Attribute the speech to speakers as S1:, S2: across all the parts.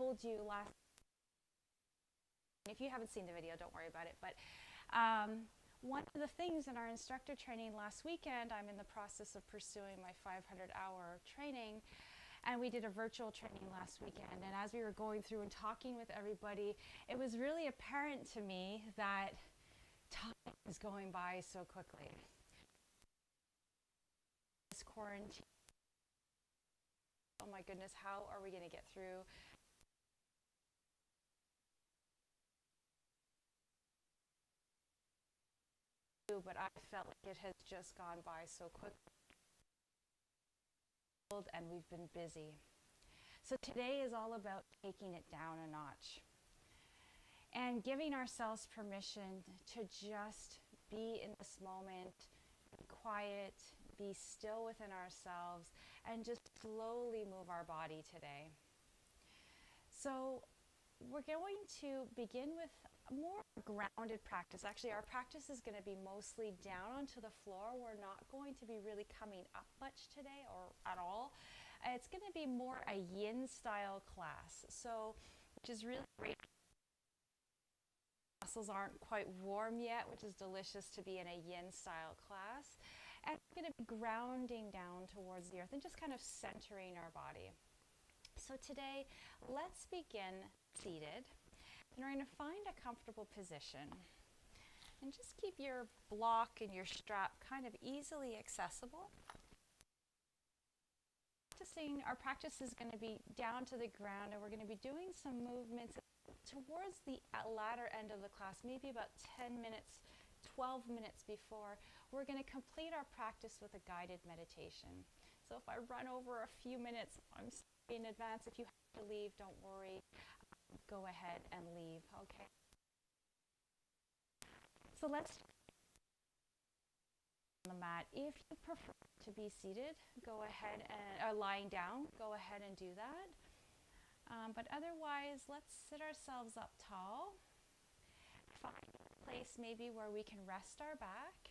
S1: told you last, if you haven't seen the video, don't worry about it, but one of the things in our instructor training last weekend, I'm in the process of pursuing my 500-hour training, and we did a virtual training last weekend. And as we were going through and talking with everybody, it was really apparent to me that time is going by so quickly. This quarantine, oh my goodness, how are we going to get through? But I felt like it has just gone by so quickly, and we've been busy. So today is all about taking it down a notch and giving ourselves permission to just be in this moment, be quiet, be still within ourselves, and just slowly move our body today. So we're going to begin with a more grounded practice. Actually, our practice is going to be mostly down onto the floor. We're not going to be really coming up much today or at all. It's going to be more a yin style class, so which is really great. Muscles aren't quite warm yet, which is delicious to be in a yin style class. And we're going to be grounding down towards the earth and just kind of centering our body. So today, let's begin seated. And we're going to find a comfortable position. And just keep your block and your strap kind of easily accessible. Our practice is going to be down to the ground, and we're going to be doing some movements towards the latter end of the class, maybe about 10 minutes, 12 minutes before. We're going to complete our practice with a guided meditation. So if I run over a few minutes, I'm sorry in advance. If you have to leave, don't worry. Go ahead and leave, okay? So let's on the mat. If you prefer to be seated, go ahead and lying down, go ahead and do that. But otherwise, let's sit ourselves up tall. Find a place maybe where we can rest our back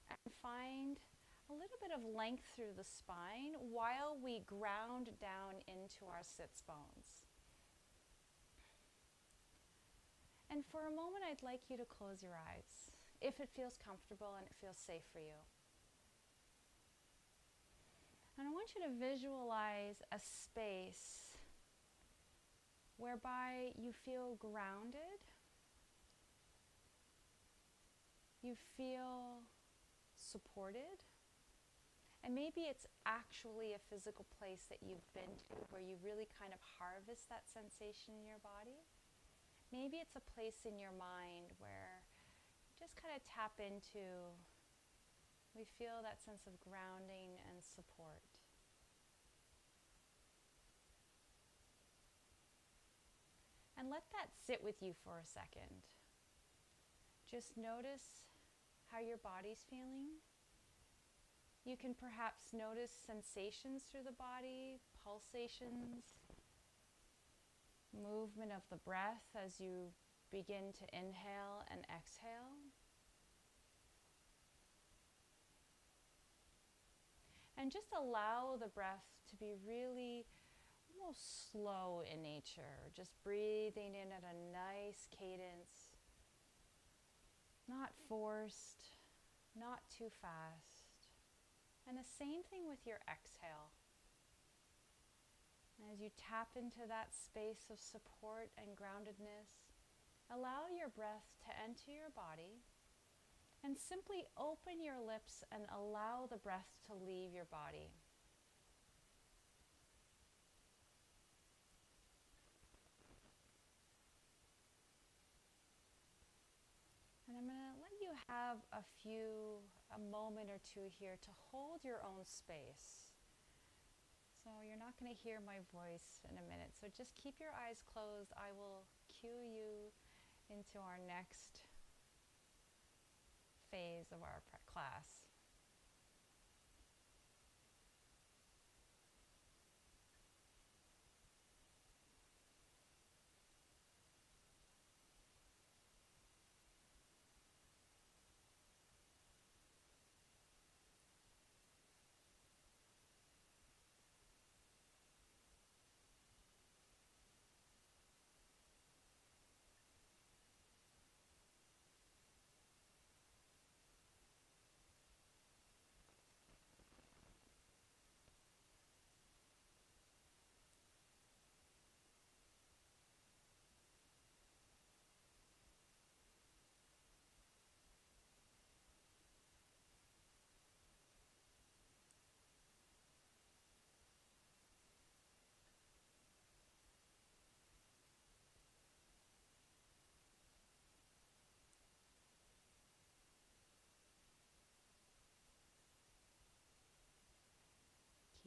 S1: and find a little bit of length through the spine while we ground down into our sits bones. And for a moment, I'd like you to close your eyes if it feels comfortable and it feels safe for you. And I want you to visualize a space whereby you feel grounded, you feel supported, and maybe it's actually a physical place that you've been to where you really kind of harvest that sensation in your body. Maybe it's a place in your mind where you just kind of tap into, we feel that sense of grounding and support. And let that sit with you for a second. Just notice how your body's feeling. You can perhaps notice sensations through the body, pulsations, movement of the breath as you begin to inhale and exhale. And just allow the breath to be really almost slow in nature, just breathing in at a nice cadence, not forced, not too fast. And the same thing with your exhale. As you tap into that space of support and groundedness, allow your breath to enter your body and simply open your lips and allow the breath to leave your body. And I'm going to let you have a moment or two here to hold your own space. So you're not going to hear my voice in a minute. So just keep your eyes closed. I will cue you into our next phase of our class.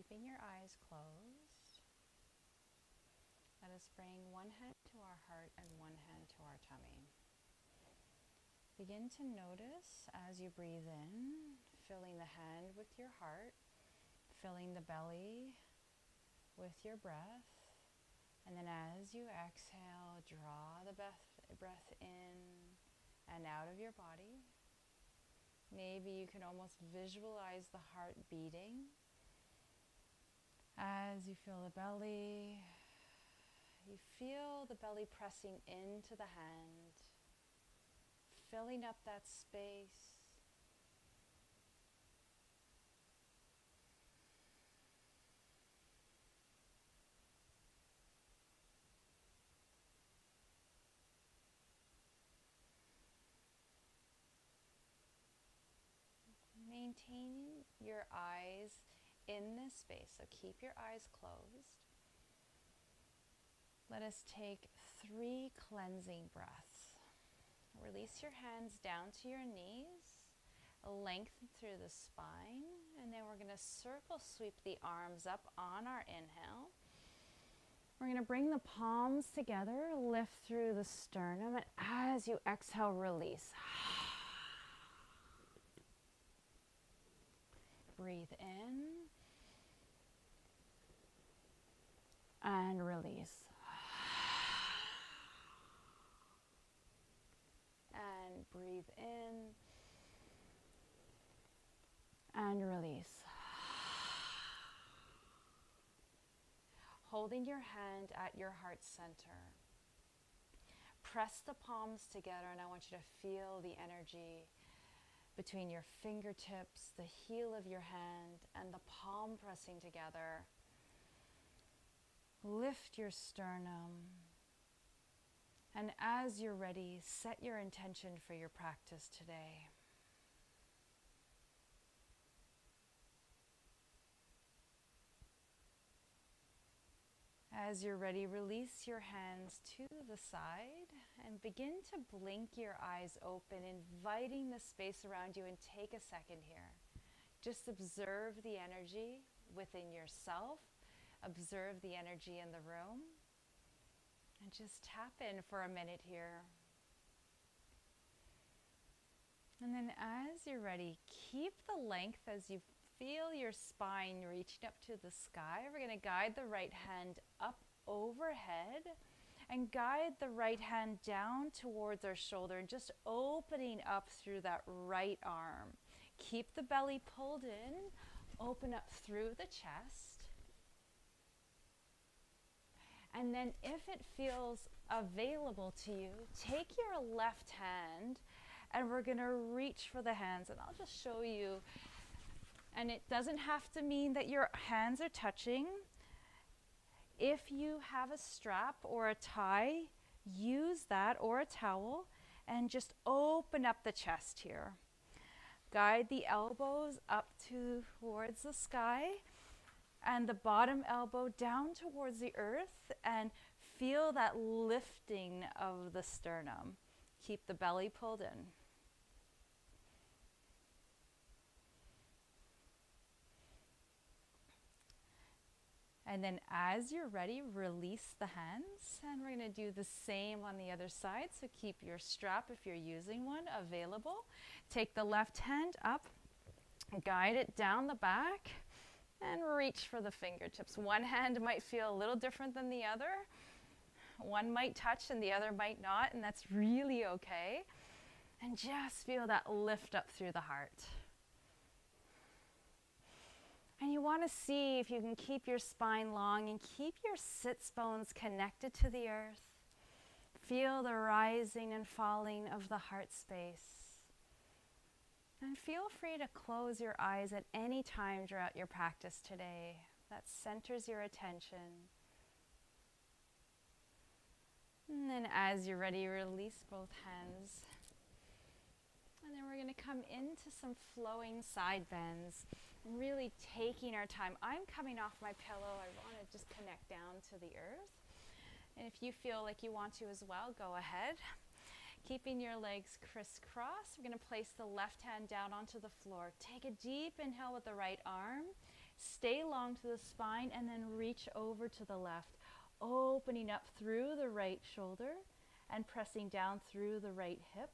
S1: keeping your eyes closed, let us bring one hand to our heart and one hand to our tummy. Begin to notice as you breathe in, filling the hand with your heart, filling the belly with your breath, and then as you exhale, draw the breath in and out of your body. Maybe you can almost visualize the heart beating. As you feel the belly, you feel the belly pressing into the hand, filling up that space. Maintaining your eyes in this space, so keep your eyes closed. Let us take 3 cleansing breaths. Release your hands down to your knees, lengthen through the spine, and then we're going to circle sweep the arms up on our inhale. We're going to bring the palms together, lift through the sternum, and as you exhale, release. Breathe in and release. And breathe in and release. Holding your hand at your heart center. Press the palms together, and I want you to feel the energy between your fingertips, the heel of your hand, and the palm pressing together. Lift your sternum. And as you're ready, set your intention for your practice today. As you're ready, release your hands to the side and begin to blink your eyes open, inviting the space around you, and take a second here. Just observe the energy within yourself, observe the energy in the room, and just tap in for a minute here. And then as you're ready, keep the length as you feel your spine reaching up to the sky. We're going to guide the right hand up overhead and guide the right hand down towards our shoulder, and just opening up through that right arm. Keep the belly pulled in, open up through the chest. And then if it feels available to you, take your left hand and we're going to reach for the hands. And I'll just show you. And it doesn't have to mean that your hands are touching. If you have a strap or a tie, use that, or a towel, and just open up the chest here. Guide the elbows up towards the sky and the bottom elbow down towards the earth, and feel that lifting of the sternum. Keep the belly pulled in. And then as you're ready, release the hands, and we're going to do the same on the other side. So keep your strap, if you're using one, available. Take the left hand up, guide it down the back, and reach for the fingertips. One hand might feel a little different than the other. One might touch and the other might not, and that's really okay. And just feel that lift up through the heart. And you want to see if you can keep your spine long and keep your sits bones connected to the earth. Feel the rising and falling of the heart space. And feel free to close your eyes at any time throughout your practice today. That centers your attention. And then as you're ready, release both hands. And then we're going to come into some flowing side bends. Really taking our time. I'm coming off my pillow. I want to just connect down to the earth. And if you feel like you want to as well, go ahead. Keeping your legs crisscross, we're going to place the left hand down onto the floor. Take a deep inhale with the right arm. Stay long to the spine and then reach over to the left, opening up through the right shoulder and pressing down through the right hip.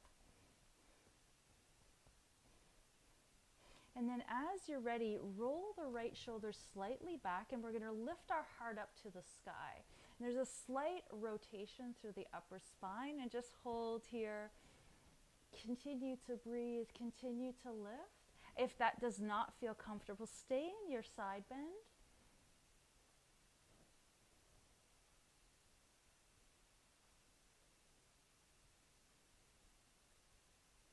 S1: And then as you're ready, roll the right shoulder slightly back, and we're going to lift our heart up to the sky. And there's a slight rotation through the upper spine, and just hold here. Continue to breathe, continue to lift. If that does not feel comfortable, stay in your side bend.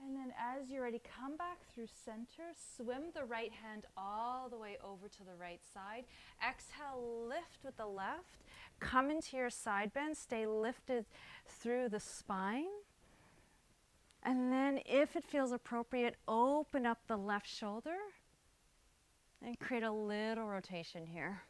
S1: And then as you're ready, come back through center, swim the right hand all the way over to the right side. Exhale, lift with the left, come into your side bend, stay lifted through the spine. And then if it feels appropriate, open up the left shoulder and create a little rotation here.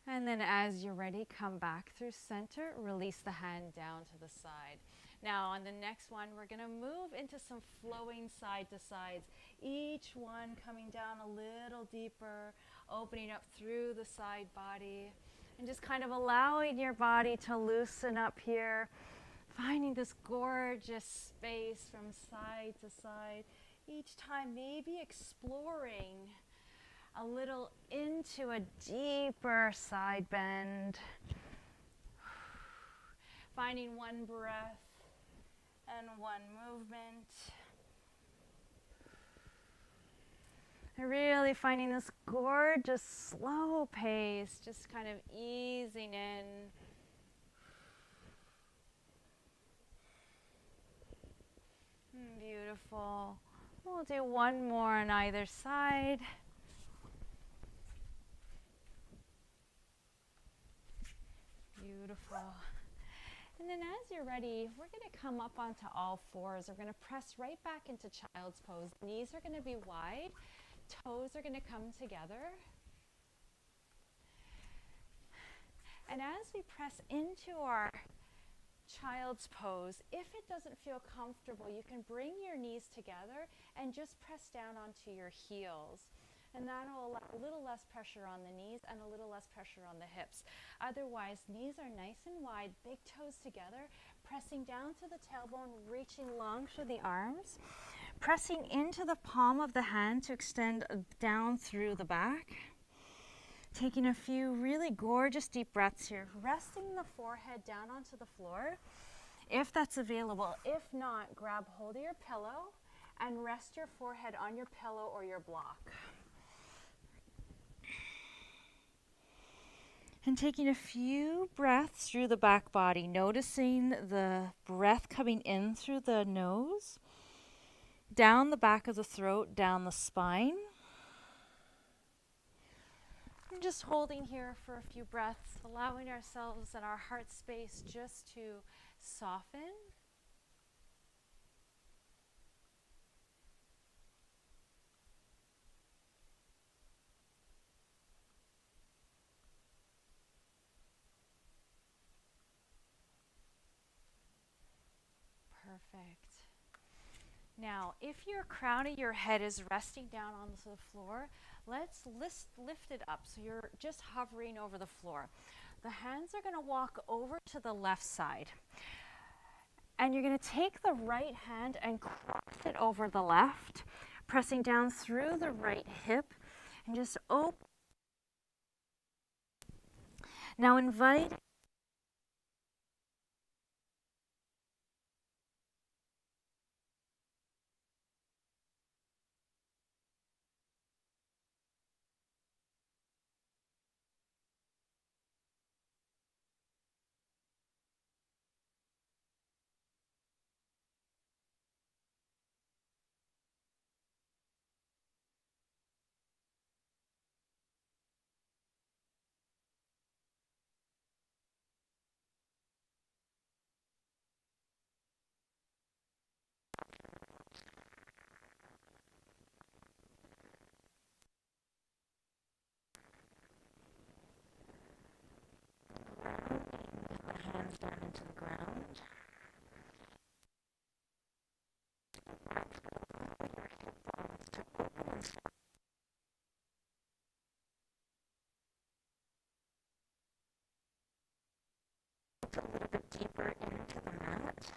S1: And then as you're ready, come back through center, release the hand down to the side. Now on the next one, we're gonna move into some flowing side to sides. Each one coming down a little deeper, opening up through the side body, and just kind of allowing your body to loosen up here, finding this gorgeous space from side to side. Each time maybe exploring a little into a deeper side bend. Finding one breath and one movement. And really finding this gorgeous slow pace, just kind of easing in. Beautiful. We'll do one more on either side. Beautiful. And then as you're ready, we're going to come up onto all fours. We're going to press right back into child's pose. Knees are going to be wide. Toes are going to come together. And as we press into our child's pose, if it doesn't feel comfortable, you can bring your knees together and just press down onto your heels. And that will allow a little less pressure on the knees and a little less pressure on the hips. Otherwise, knees are nice and wide, big toes together, pressing down to the tailbone, reaching long through the arms, pressing into the palm of the hand to extend down through the back. Taking a few really gorgeous deep breaths here, resting the forehead down onto the floor, if that's available. If not, grab hold of your pillow and rest your forehead on your pillow or your block. And taking a few breaths through the back body, noticing the breath coming in through the nose, down the back of the throat, down the spine. And just holding here for a few breaths, allowing ourselves and our heart space just to soften. Perfect. Now, if your crown of your head is resting down onto the floor, let's lift it up. So you're just hovering over the floor. The hands are going to walk over to the left side. And you're going to take the right hand and cross it over the left, pressing down through the right hip and just open. Now invite hands down into the ground. A little bit deeper into the mat.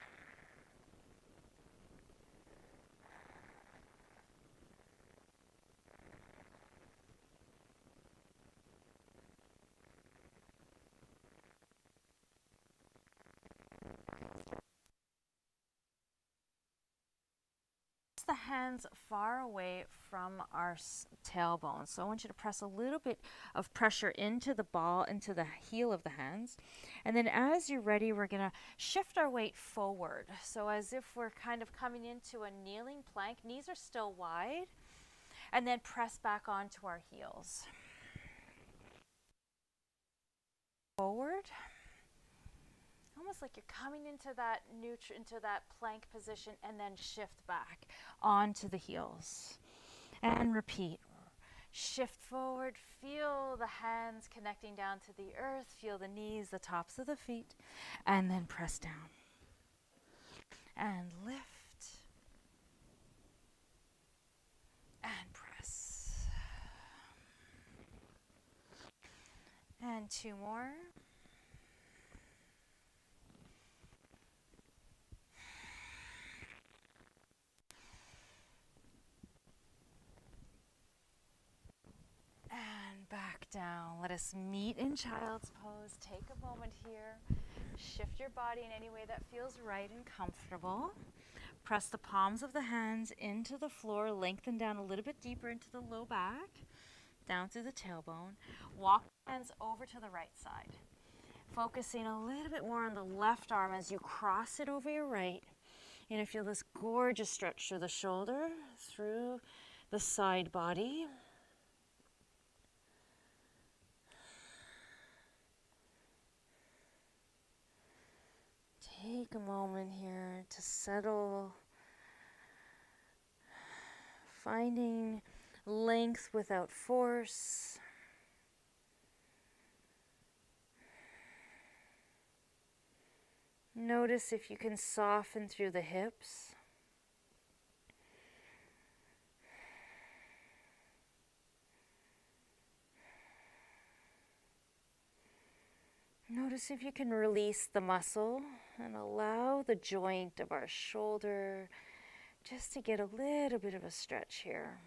S1: The hands far away from our tailbone. So I want you to press a little bit of pressure into the ball, into the heel of the hands. And then as you're ready, we're going to shift our weight forward. So as if we're kind of coming into a kneeling plank. Knees are still wide. And then press back onto our heels. Forward. Almost like you're coming into that plank position, and then shift back onto the heels. And repeat. Shift forward, feel the hands connecting down to the earth, feel the knees, the tops of the feet, and then press down. And lift. And press. And 2 more. And back down. Let us meet in child's pose. Take a moment here. Shift your body in any way that feels right and comfortable. Press the palms of the hands into the floor. Lengthen down a little bit deeper into the low back. Down through the tailbone. Walk the hands over to the right side. Focusing a little bit more on the left arm as you cross it over your right. You're going to feel this gorgeous stretch through the shoulder, through the side body. Take a moment here to settle, finding length without force. Notice if you can soften through the hips. Notice if you can release the muscle and allow the joint of our shoulder just to get a little bit of a stretch here.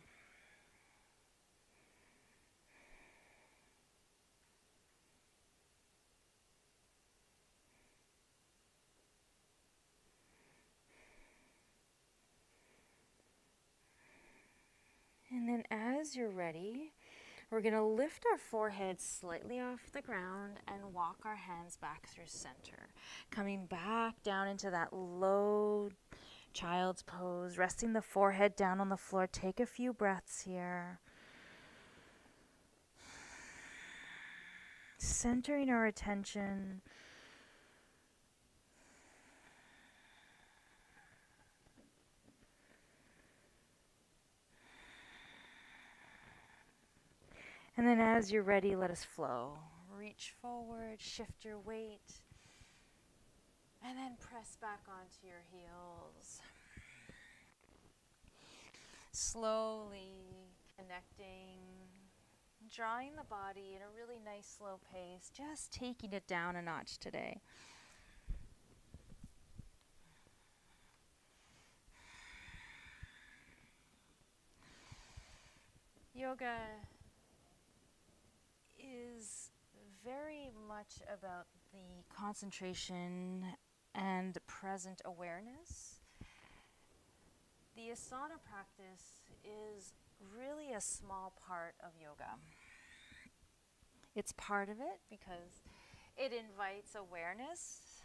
S1: And then as you're ready, we're going to lift our forehead slightly off the ground and walk our hands back through center. Coming back down into that low child's pose, resting the forehead down on the floor. Take a few breaths here. Centering our attention. And then as you're ready, let us flow. Reach forward, shift your weight, and then press back onto your heels. Slowly connecting, drawing the body in a really nice slow pace, just taking it down a notch today. Yoga is very much about the concentration and present awareness. The asana practice is really a small part of yoga. It's part of it because it invites awareness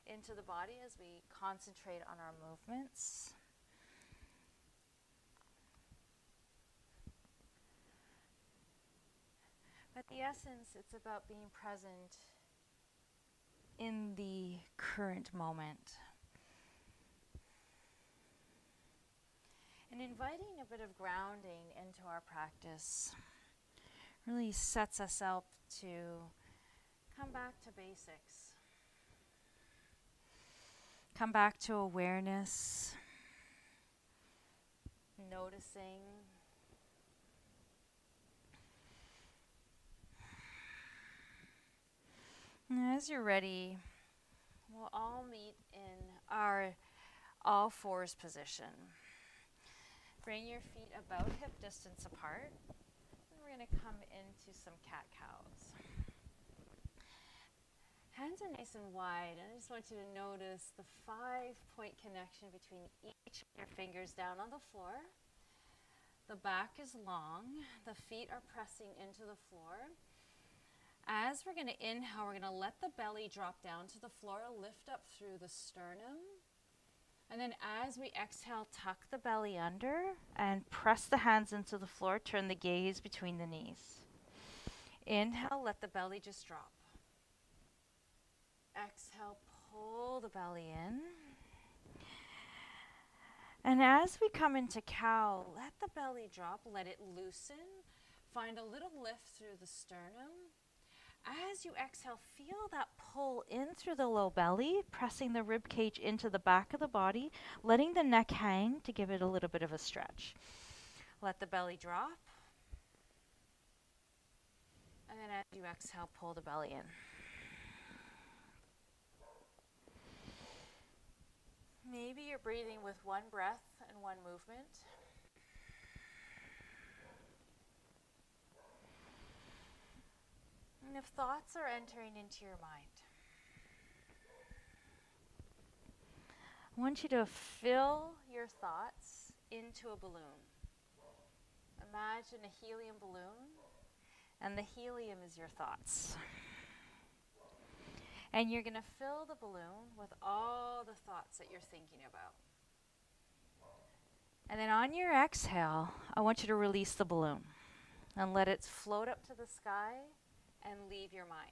S1: into the body as we concentrate on our movements. But the essence, it's about being present in the current moment. And inviting a bit of grounding into our practice really sets us up to come back to basics. Come back to awareness, noticing. And as you're ready, we'll all meet in our all fours position. Bring your feet about hip distance apart. And we're going to come into some cat-cows. Hands are nice and wide. I just want you to notice the 5-point connection between each of your fingers down on the floor. The back is long. The feet are pressing into the floor. As we're going to inhale, we're going to let the belly drop down to the floor, lift up through the sternum. And then as we exhale, tuck the belly under and press the hands into the floor, turn the gaze between the knees. Inhale, let the belly just drop. Exhale, pull the belly in. And as we come into cow, let the belly drop, let it loosen. Find a little lift through the sternum. As you exhale, feel that pull in through the low belly, pressing the rib cage into the back of the body, letting the neck hang to give it a little bit of a stretch. Let the belly drop. And then as you exhale, pull the belly in. Maybe you're breathing with one breath and one movement. And if thoughts are entering into your mind, I want you to fill your thoughts into a balloon. Imagine a helium balloon, and the helium is your thoughts. And you're going to fill the balloon with all the thoughts that you're thinking about. And then on your exhale, I want you to release the balloon and let it float up to the sky and leave your mind.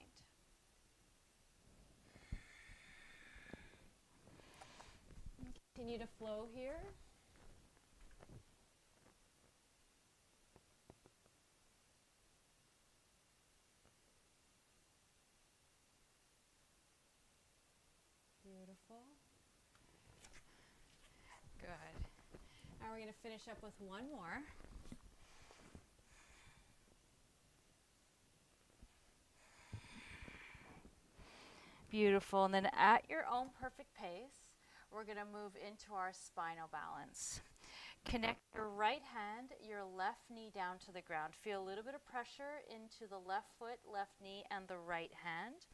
S1: Continue to flow here. Beautiful. Good. Now we're going to finish up with one more. Beautiful. And then at your own perfect pace, we're going to move into our spinal balance. Connect your right hand, your left knee down to the ground. Feel a little bit of pressure into the left foot, left knee, and the right hand.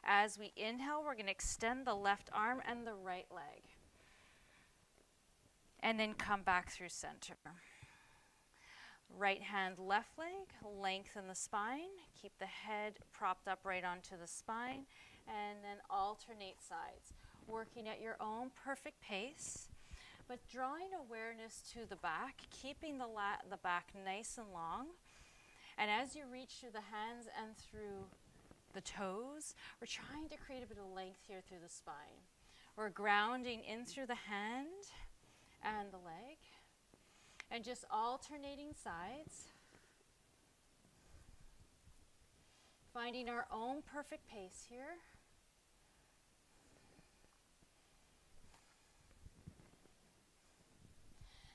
S1: As we inhale, we're going to extend the left arm and the right leg. And then come back through center. Right hand, left leg, lengthen the spine. Keep the head propped up right onto the spine. And then alternate sides. Working at your own perfect pace, but drawing awareness to the back, keeping the back nice and long. And as you reach through the hands and through the toes, we're trying to create a bit of length here through the spine. We're grounding in through the hand and the leg, and just alternating sides. Finding our own perfect pace here.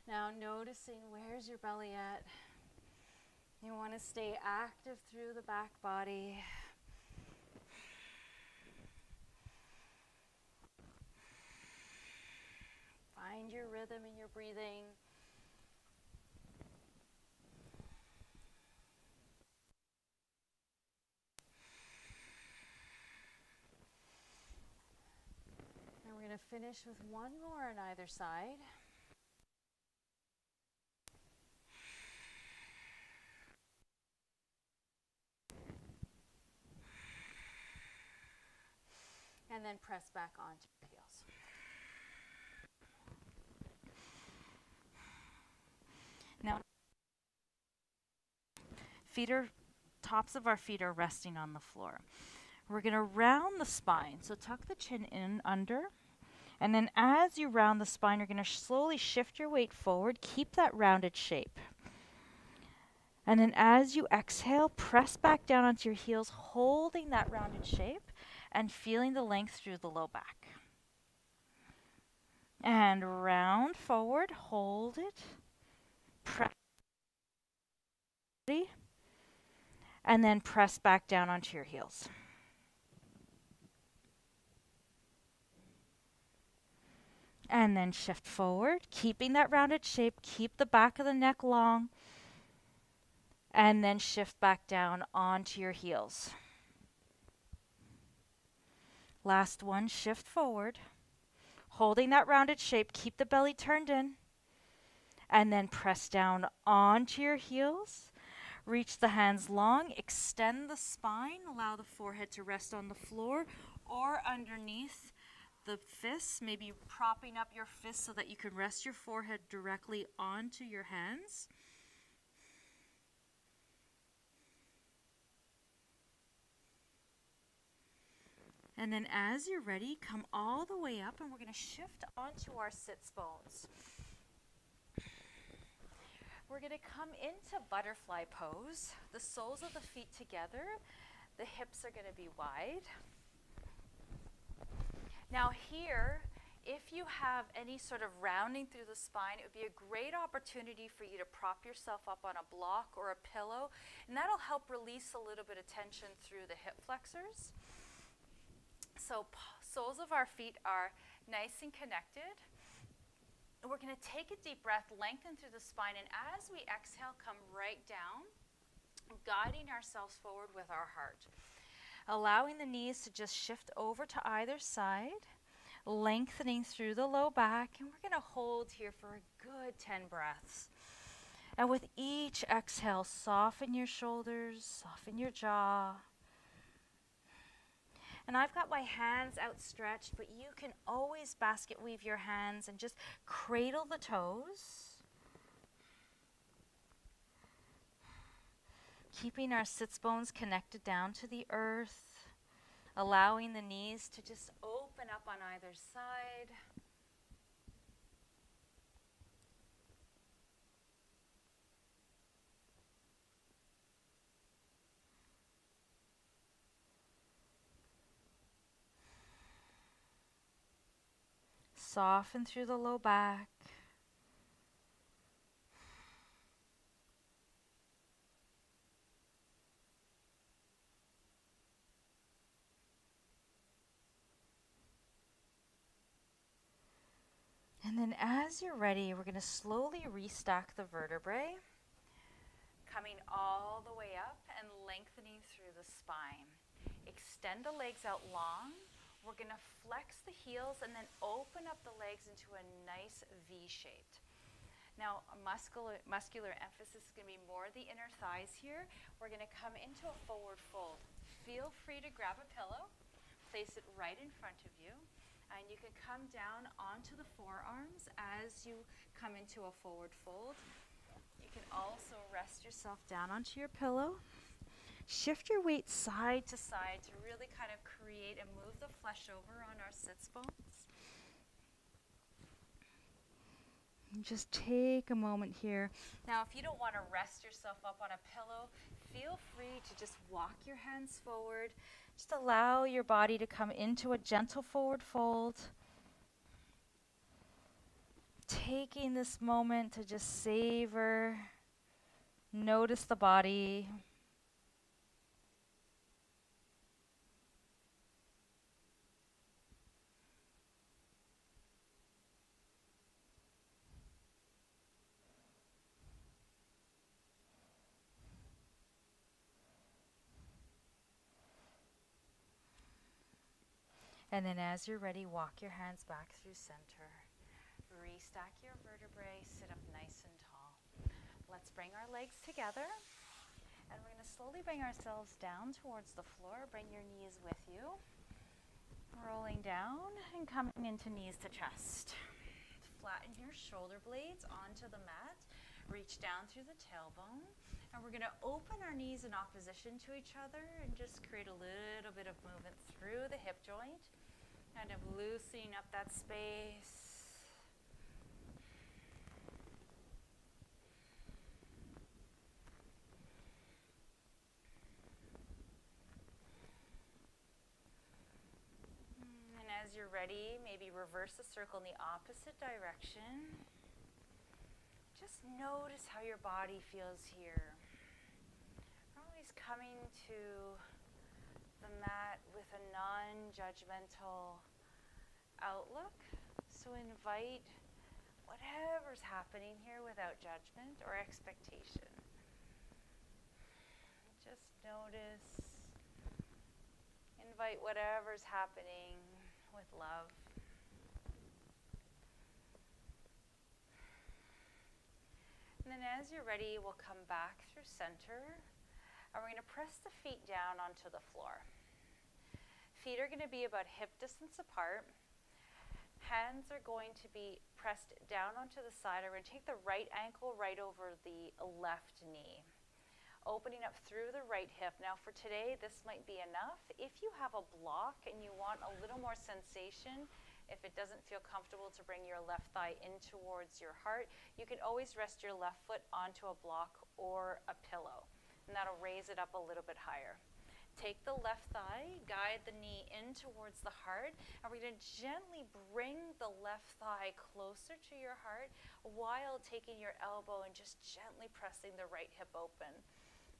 S1: Now noticing where's your belly at. You want to stay active through the back body. Find your rhythm in your breathing. And we're going to finish with one more on either side. And then press back onto your heels. Now, tops of our feet are resting on the floor. We're going to round the spine. So tuck the chin in under. And then as you round the spine, you're going to slowly shift your weight forward. Keep that rounded shape. And then as you exhale, press back down onto your heels, holding that rounded shape and feeling the length through the low back.
S2: And round forward, hold it, press, and then press back down onto your heels. And then shift forward, keeping that rounded shape, keep the back of the neck long, and then shift back down onto your heels. Last one, shift forward, holding that rounded shape, keep the belly turned in, and then press down onto your heels. Reach the hands long, extend the spine, allow the forehead to rest on the floor or underneath the fists, maybe propping up your fists so that you can rest your forehead directly onto your hands. And then as you're ready, come all the way up and we're going to shift onto our sits bones. We're going to come into butterfly pose, the soles of the feet together, the hips are going to be wide. Now here, if you have any sort of rounding through the spine, it would be a great opportunity for you to prop yourself up on a block or a pillow, and that'll help release a little bit of tension through the hip flexors. So soles of our feet are nice and connected. We're going to take a deep breath, lengthen through the spine, and as we exhale, come right down, guiding ourselves forward with our heart. Allowing the knees to just shift over to either side, lengthening through the low back, and we're going to hold here for a good 10 breaths. And with each exhale, soften your shoulders, soften your jaw. And I've got my hands outstretched, but you can always basket weave your hands and just cradle the toes. Keeping our sits bones connected down to the earth, allowing the knees to just open up on either side. Soften through the low back. And then as you're ready, we're going to slowly restack the vertebrae, coming all the way up and lengthening through the spine. Extend the legs out long. We're going to flex the heels and then open up the legs into a nice V shape. Now, muscular emphasis is going to be more the inner thighs here. We're going to come into a forward fold. Feel free to grab a pillow, place it right in front of you, and you can come down onto the forearms as you come into a forward fold. You can also rest yourself down onto your pillow. Shift your weight side to side to really kind of create and move the flesh over on our sits bones. And just take a moment here. Now, if you don't want to rest yourself up on a pillow, feel free to just walk your hands forward. Just allow your body to come into a gentle forward fold. Taking this moment to just savor, notice the body. And then as you're ready, walk your hands back through center. Restack your vertebrae, sit up nice and tall. Let's bring our legs together. And we're going to slowly bring ourselves down towards the floor. Bring your knees with you. Rolling down and coming into knees to chest. Flatten your shoulder blades onto the mat. Reach down through the tailbone. And we're going to open our knees in opposition to each other and just create a little bit of movement through the hip joint. Kind of loosening up that space. And as as you're ready, maybe reverse the circle in the opposite direction. Just notice how your body feels here. We're always coming to the mat with a non-judgmental outlook. So invite whatever's happening here without judgment or expectation. Just notice. Invite whatever's happening with love. And then as you're ready, we'll come back through center. And we're going to press the feet down onto the floor. Feet are going to be about hip distance apart. Hands are going to be pressed down onto the side. We're going to take the right ankle right over the left knee, opening up through the right hip. Now for today, this might be enough. If you have a block and you want a little more sensation, if it doesn't feel comfortable to bring your left thigh in towards your heart, you can always rest your left foot onto a block or a pillow, and that'll raise it up a little bit higher. Take the left thigh, guide the knee in towards the heart, and we're going to gently bring the left thigh closer to your heart while taking your elbow and just gently pressing the right hip open.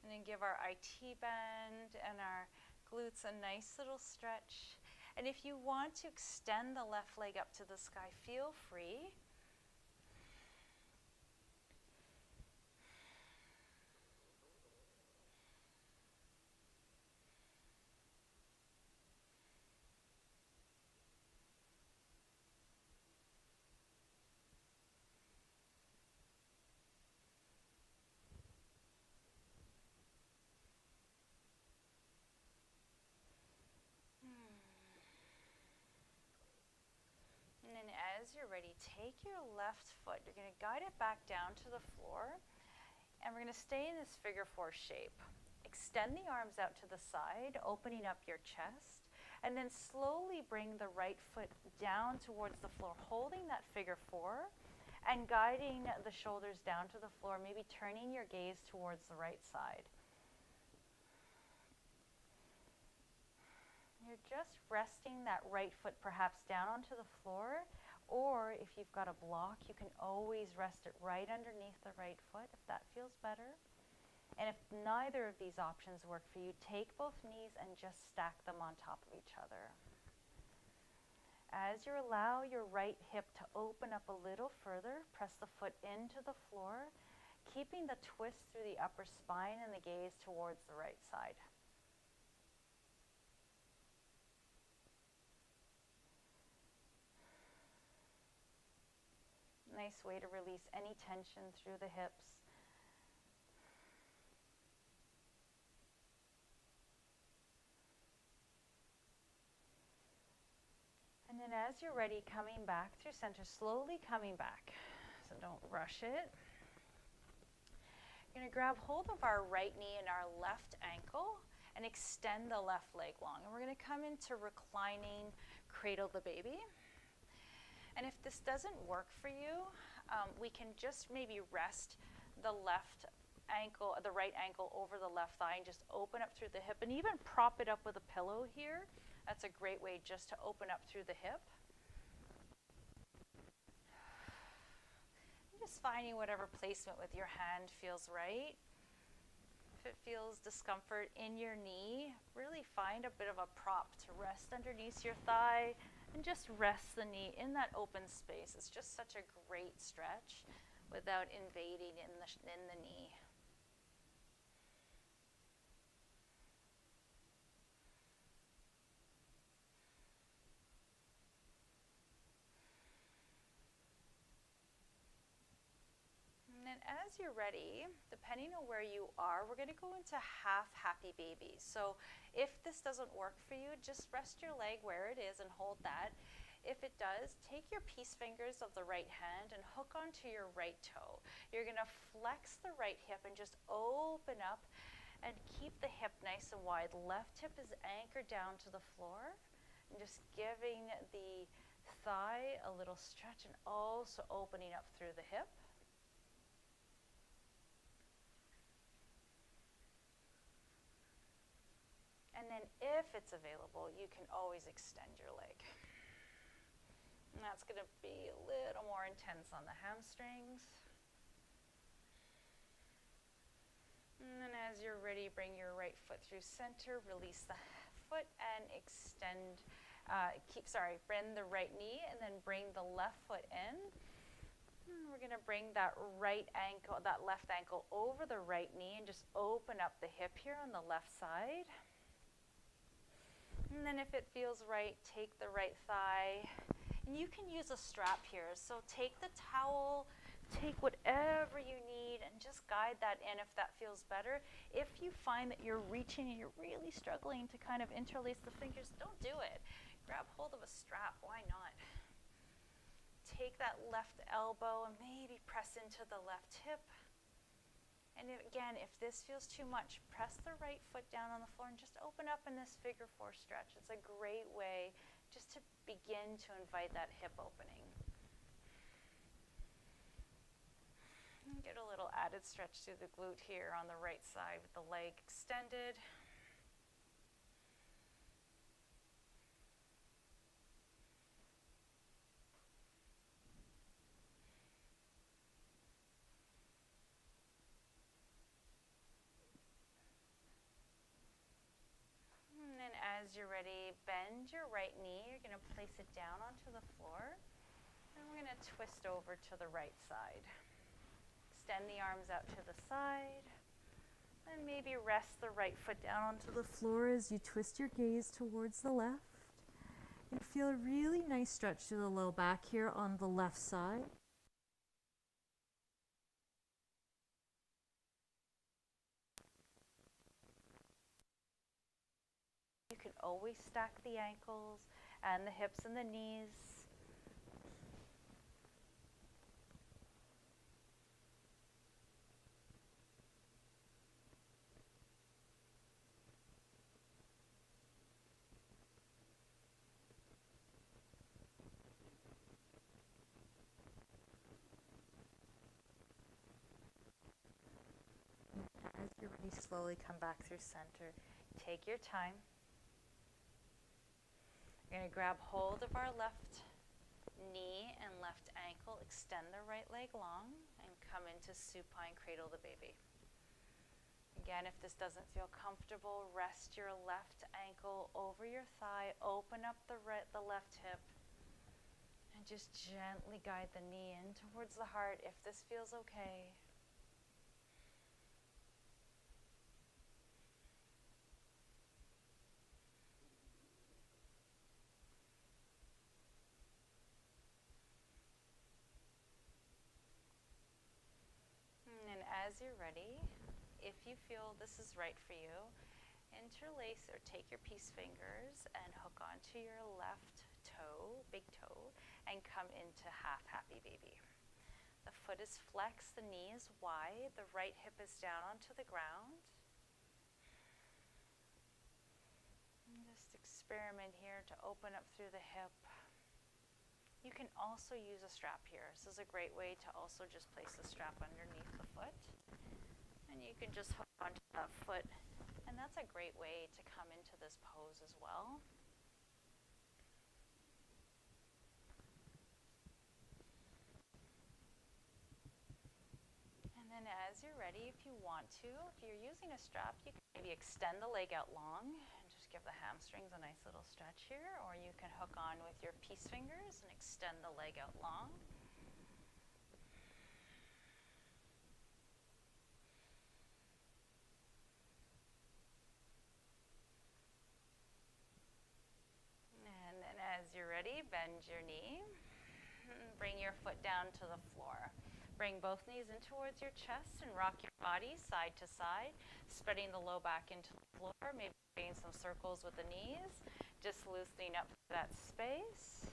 S2: And then give our IT band and our glutes a nice little stretch. And if you want to extend the left leg up to the sky, feel free. And then as you're ready, take your left foot. You're going to guide it back down to the floor. And we're going to stay in this figure four shape. Extend the arms out to the side, opening up your chest. And then slowly bring the right foot down towards the floor, holding that figure four and guiding the shoulders down to the floor, maybe turning your gaze towards the right side. You're just resting that right foot perhaps down onto the floor, or if you've got a block, you can always rest it right underneath the right foot if that feels better. And if neither of these options work for you, take both knees and just stack them on top of each other. As you allow your right hip to open up a little further, press the foot into the floor, keeping the twist through the upper spine and the gaze towards the right side. Nice way to release any tension through the hips. And then as you're ready, coming back through center, slowly coming back. So don't rush it. You're going to grab hold of our right knee and our left ankle and extend the left leg long. And we're going to come into reclining, cradle the baby. And if this doesn't work for you, we can just maybe rest the left ankle, the right ankle over the left thigh and just open up through the hip and even prop it up with a pillow here. That's a great way just to open up through the hip. And just finding whatever placement with your hand feels right. If it feels discomfort in your knee, really find a bit of a prop to rest underneath your thigh. And just rest the knee in that open space. It's just such a great stretch without invading in the knee. And then as you're ready, depending on where you are, we're going to go into half happy baby. So if this doesn't work for you, just rest your leg where it is and hold that. If it does, take your peace fingers of the right hand and hook onto your right toe. You're going to flex the right hip and just open up and keep the hip nice and wide. Left hip is anchored down to the floor and just giving the thigh a little stretch and also opening up through the hip. And then if it's available, you can always extend your leg. And that's going to be a little more intense on the hamstrings. And then as you're ready, bring your right foot through center, release the foot and extend, bend the right knee and then bring the left foot in. And we're going to bring that left ankle over the right knee and just open up the hip here on the left side. And then if it feels right, take the right thigh. And you can use a strap here. So take the towel, take whatever you need and just guide that in if that feels better. If you find that you're reaching and you're really struggling to kind of interlace the fingers, don't do it. Grab hold of a strap, why not? Take that left elbow and maybe press into the left hip. And again, if this feels too much, press the right foot down on the floor and just open up in this figure four stretch. It's a great way just to begin to invite that hip opening. Get a little added stretch through the glute here on the right side with the leg extended. And then as you're ready, bend your right knee. You're going to place it down onto the floor. And we're going to twist over to the right side. Extend the arms out to the side, and maybe rest the right foot down onto the floor as you twist your gaze towards the left. And feel a really nice stretch through the low back here on the left side. You can always stack the ankles and the hips and the knees. As you're ready, slowly come back through center. Take your time. We're going to grab hold of our left knee and left ankle, extend the right leg long, and come into supine cradle the baby. Again, if this doesn't feel comfortable, rest your left ankle over your thigh, open up the left hip, and just gently guide the knee in towards the heart if this feels okay. And as you're ready, if you feel this is right for you, interlace or take your peace fingers and hook onto your left toe, big toe, and come into half happy baby. The foot is flexed, the knee is wide, the right hip is down onto the ground. And just experiment here to open up through the hip. You can also use a strap here. This is a great way to also just place the strap underneath the foot. And you can just hook onto that foot. And that's a great way to come into this pose as well. And then as you're ready, if you want to, if you're using a strap, you can maybe extend the leg out long and just give the hamstrings a nice little stretch here, or you can hook on with your peace fingers and extend the leg out long. And then as you're ready, bend your knee. Bring your foot down to the floor. Bring both knees in towards your chest and rock your body side to side, spreading the low back into the floor, maybe creating some circles with the knees, just loosening up that space.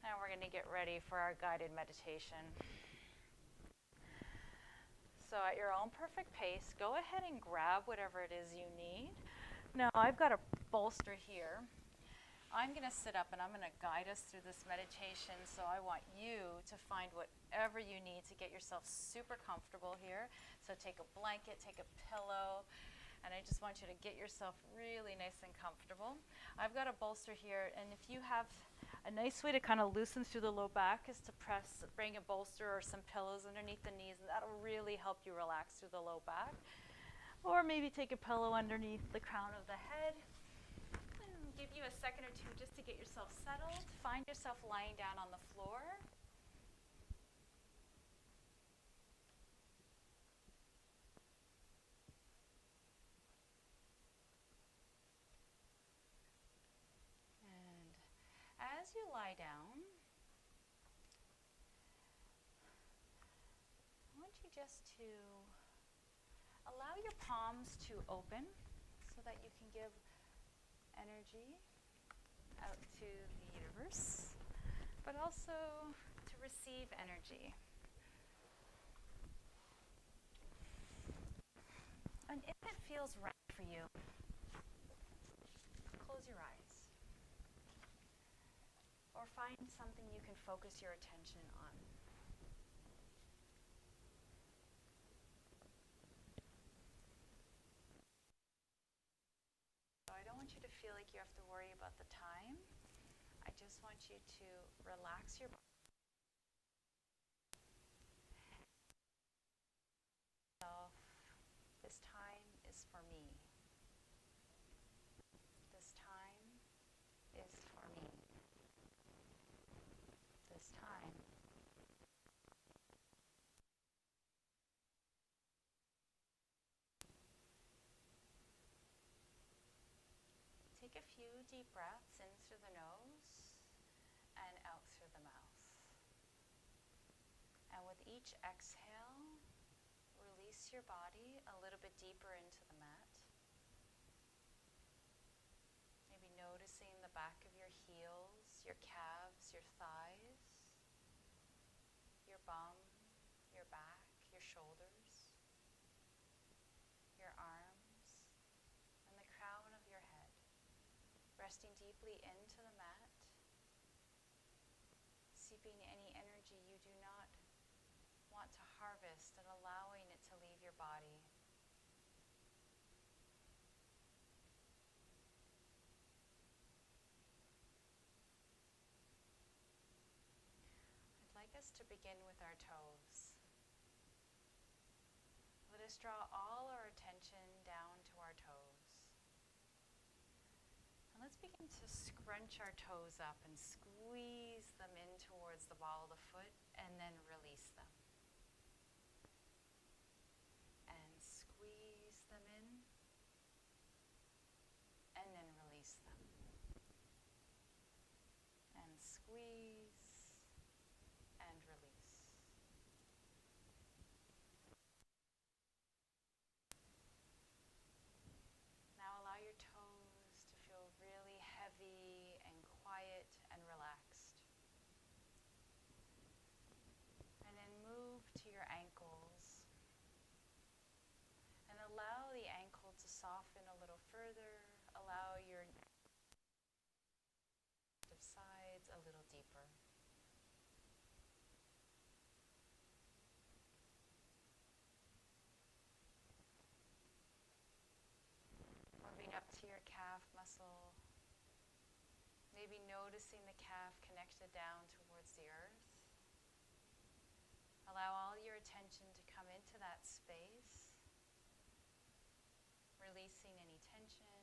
S2: And we're going to get ready for our guided meditation. So at your own perfect pace, go ahead and grab whatever it is you need. Now I've got a bolster here. I'm going to sit up and I'm going to guide us through this meditation, so I want you to find whatever you need to get yourself super comfortable here. So take a blanket, take a pillow, and I just want you to get yourself really nice and comfortable. I've got a bolster here, and if you have A nice way to kind of loosen through the low back is to bring a bolster or some pillows underneath the knees, and that'll really help you relax through the low back. Or maybe take a pillow underneath the crown of the head. And give you a second or two just to get yourself settled. Find yourself lying down on the floor. And as you lie down, I want you just to allow your palms to open so that you can give energy out to the universe, but also to receive energy. And if it feels right for you, close your eyes. Or find something you can focus your attention on. I don't want you to feel like you have to worry about the time. I just want you to relax your body. This time is for me. This time is for me. This time. Take a few deep breaths in through the nose and out through the mouth. And with each exhale, release your body a little bit deeper into the mat. Maybe noticing the back of your heels, your calves, your thighs, your bum, your back, your shoulders, your arms, and the crown of your head. Resting deeply into the mat, seeping any energy you do not want to harvest and allowing it to leave your body. I'd like us to begin with our toes. Let us draw all our attention down to our toes. And let's begin to scrunch our toes up and squeeze them in towards the ball of the foot and then release them. And squeeze them in and then release them. And squeeze and release. Now allow your toes to feel really heavy and quiet and relaxed. And then move to your ankles. And allow the ankle to soften a little further. Allow your sides a little deeper. Moving up to your calf muscle. Maybe noticing the calf connected down towards the earth. Allow all your attention to come into that space, releasing any tension,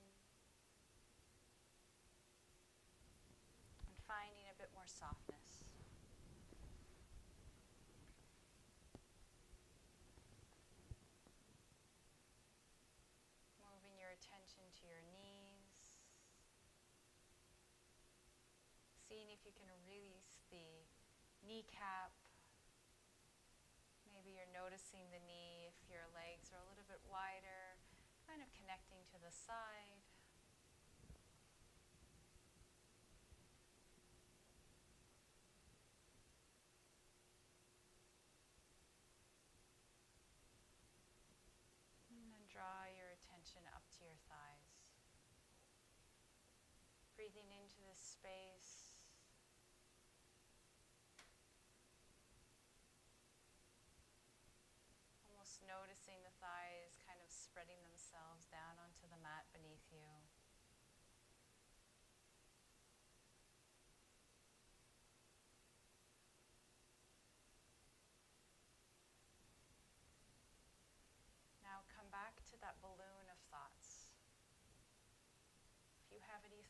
S2: and finding a bit more softness. Moving your attention to your knees, seeing if you can release the kneecap. Maybe you're noticing the knee if your legs are a little bit wider, kind of connecting to the side. And then draw your attention up to your thighs. Breathing into this space. Noticing the thighs kind of spreading themselves down onto the mat beneath you.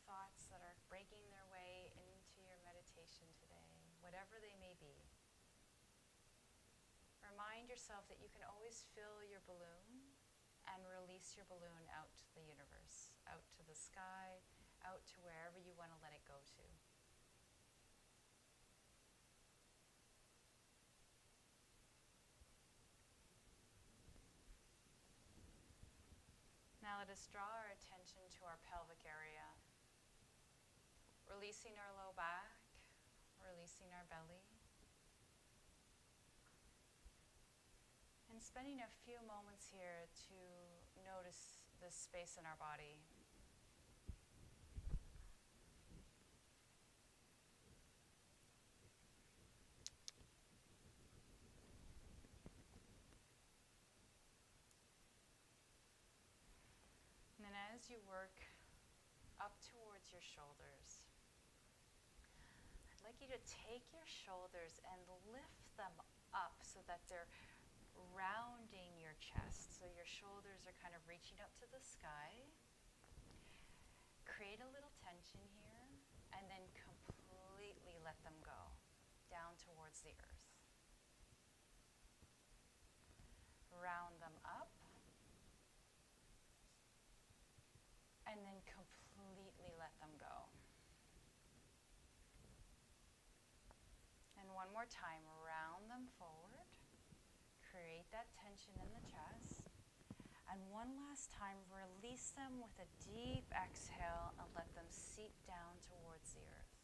S2: thoughts that are breaking their way into your meditation today, whatever they may be. Remind yourself that you can always fill your balloon and release your balloon out to the universe, out to the sky, out to wherever you want to let it go to. Now let us draw our attention to our pelvic area, releasing our low back, releasing our belly, and spending a few moments here to notice this space in our body. And then as you work up towards your shoulders, I'd like you to take your shoulders and lift them up so that they're rounding your chest. So your shoulders are kind of reaching up to the sky. Create a little tension here and then completely let them go down towards the earth. Round them up and then completely let them go. And one more time, round them forward. Create that tension in the chest. And one last time, release them with a deep exhale and let them seep down towards the earth.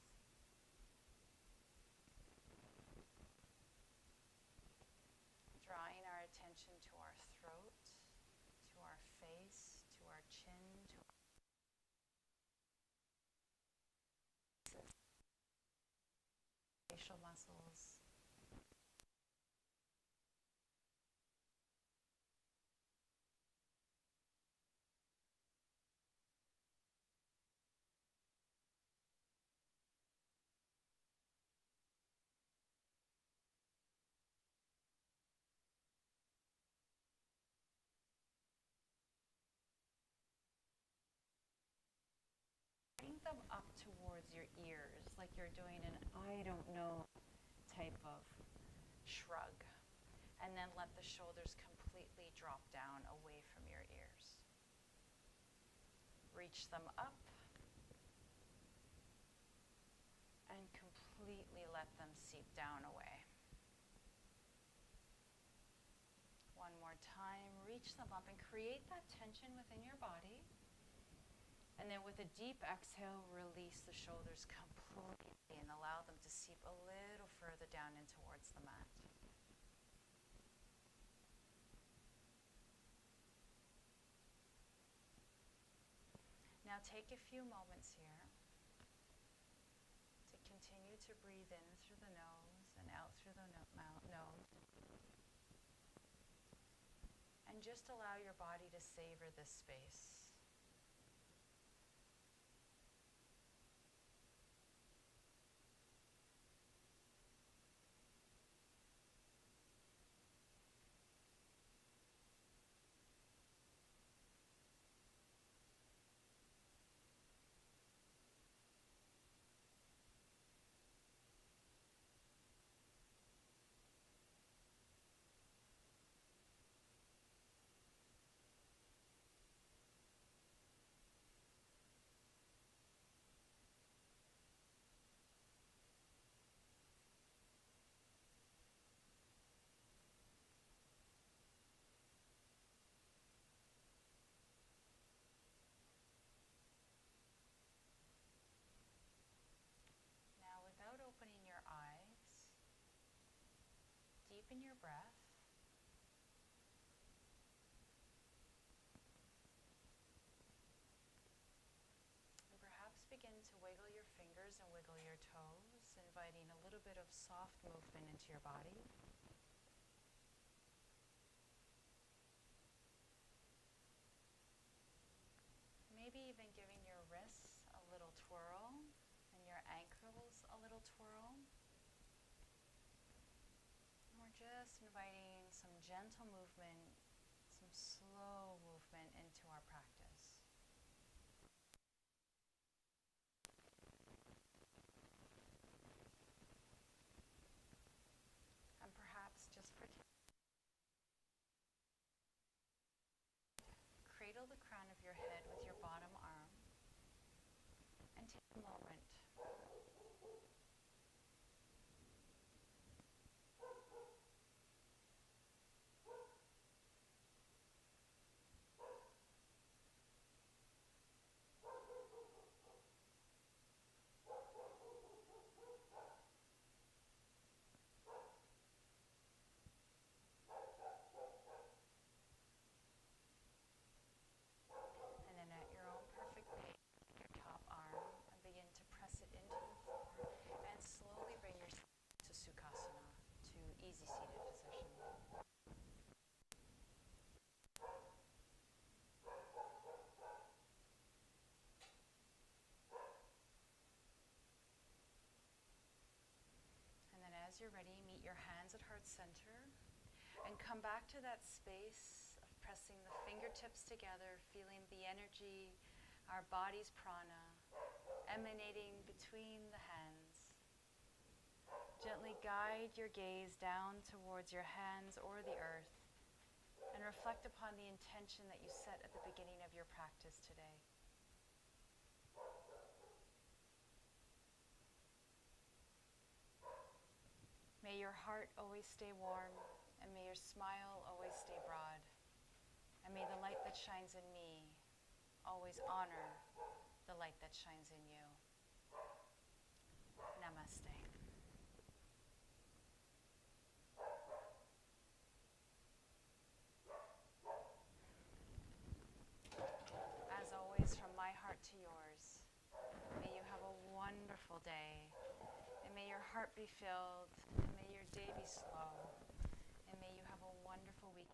S2: Drawing our attention to our throat, to our face, to our chin, to our facial muscles. Bring them up towards your ears, like you're doing an I don't know type of shrug. And then let the shoulders completely drop down away from your ears. Reach them up and completely let them seep down away. One more time, reach them up and create that tension within your body. And then with a deep exhale, release the shoulders completely and allow them to seep a little further down in towards the mat. Now take a few moments here to continue to breathe in through the nose and out through the nose. And just allow your body to savor this space. Now, without opening your eyes, deepen your breath. And perhaps begin to wiggle your fingers and wiggle your toes, inviting a little bit of soft movement into your body. Maybe even giving your wrists a little twirl and your ankles a little twirl. And we're just inviting some gentle movement, some slow movement into our practice. easy seated position. And then as you're ready, meet your hands at heart center and come back to that space of pressing the fingertips together, feeling the energy, our body's prana, emanating between the hands. Gently guide your gaze down towards your hands or the earth and reflect upon the intention that you set at the beginning of your practice today. May your heart always stay warm, and may your smile always stay broad. And may the light that shines in me always honor the light that shines in you. Namaste. As always, from my heart to yours, may you have a wonderful day, and may your heart be filled, and may your day be slow, and may you have a wonderful week